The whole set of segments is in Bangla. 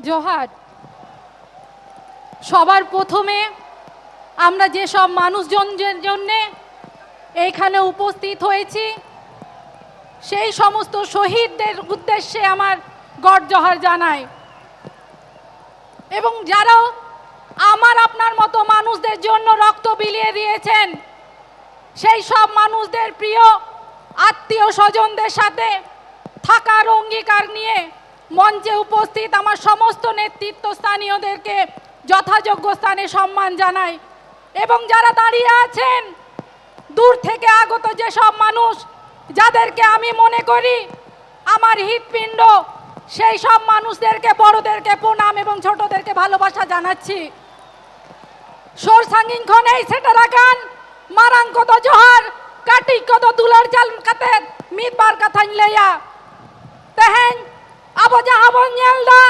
জোহার। সবার প্রথমে আমরা যেসব মানুষজনের জন্যে এইখানে উপস্থিত হয়েছি সেই সমস্ত শহীদদের উদ্দেশ্যে আমার গড জোহার জানাই, এবং যারাও আমার আপনার মতো মানুষদের জন্য রক্ত বিলিয়ে দিয়েছেন সেই সব মানুষদের প্রিয় আত্মীয় স্বজনদের সাথে থাকার অঙ্গীকার নিয়ে মঞ্চে উপস্থিত আমার সমস্ত নেতৃত্বস্থানীয়দেরকে যথাযোগ্য স্থানে সম্মান জানাই। এবং যারা দাঁড়িয়ে আছেন দূর থেকে আগত যেসব মানুষ যাদেরকে আমি মনে করি আমার হৃৎপিণ্ড, সেই সব মানুষদেরকে, বড়দেরকে প্রণাম এবং ছোটদেরকে ভালোবাসা জানাচ্ছি। সোর সাঙ্গিং খনেই সেটা রাখান মারাং কত জোহার কাটি কত দুলার চাল কাতে মিদবার কথা লইয়া তেহেন আবো যাহাবন নেলদা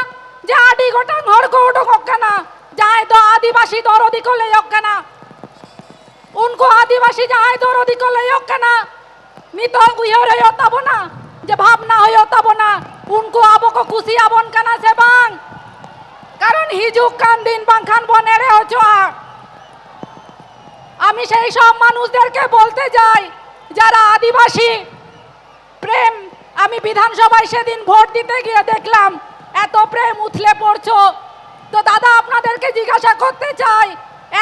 যে আডি গোটাং হড় को उठो कना जाए तो आदिवासी दरदी को ले कना उनको आदिवासी जाए दरदी को ले कना मितंग उयर हो तब ना যে ভাবনা হইও তব না উনকো আবকো খুশি আবন কানা সে বাং কারণ হিজুক কান দিন বাংখান বনেরে হচ্ছ। আমি সেই সব মানুষদেরকে বলতে যাই যারা আদিবাসী প্রেম, আমি বিধানসভায় সেদিন ভোট দিতে গিয়ে দেখলাম এত প্রেম উথলে পড়ছো, তো দাদা আপনাদেরকে জিজ্ঞাসা করতে চাই,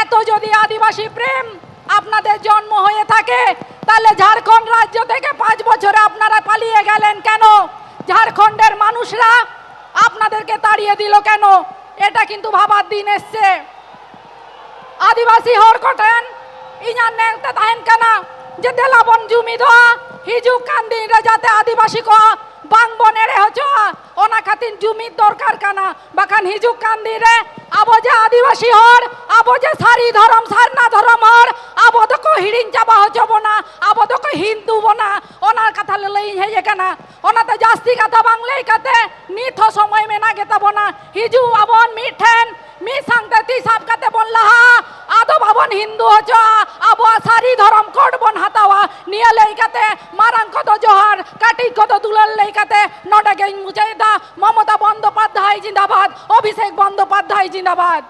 এত যদি আদিবাসী প্রেম আপনাদের জন্ম হয়ে থাকে তাহলে ঝাড়খণ্ড রাজ্য থেকে 5 বছরে আপনারা পালিয়ে গেলেন কেন? ঝাড়খণ্ডের মানুষরা আপনাদেরকে তাড়িয়ে দিল কেন? এটা কিন্তু ভাবার দিন এসছে। আদিবাসী হর কটেন ইনার নেংতে তাহেন কানা যে দেলাবন জমি দোয়া হিজুক কান্দিন রে যাতে আদিবাসী কো বাং বনেরে হচ্ছ ওনা খাতিন জমির দরকার কানা বাখান হিজুক কান্দি রে আবো যে আদিবাসী হর আবো যে সারি ধরম সারনা ধরম হর আবো তো কো হিড়িন চাবা হচ্ছব না আবো তো কো হিন্দু বনা ওনার কথা লই হেয়ে কানা ওনাতে জাস্তি কথা বাংলাই কাতে নিথ সময় মেনা গেতাব না হিজু আবন মিঠেন মি সাংতে তি সাব কাতে বললা আদো ভাবন হিন্দু হচ্ছ আবো সারি ধরম কোড বন হাতাওয়া নিয়ে লই কাতে মারাং কত জোহার কাটি কত দুলাল লই কাতে নডা গেই মুজাহিদা মমতা বন্দ্যোপাধ্যায় জিন্দাবাদ, অভিষেক বন্দ্যোপাধ্যায় জিন্দাবাদ।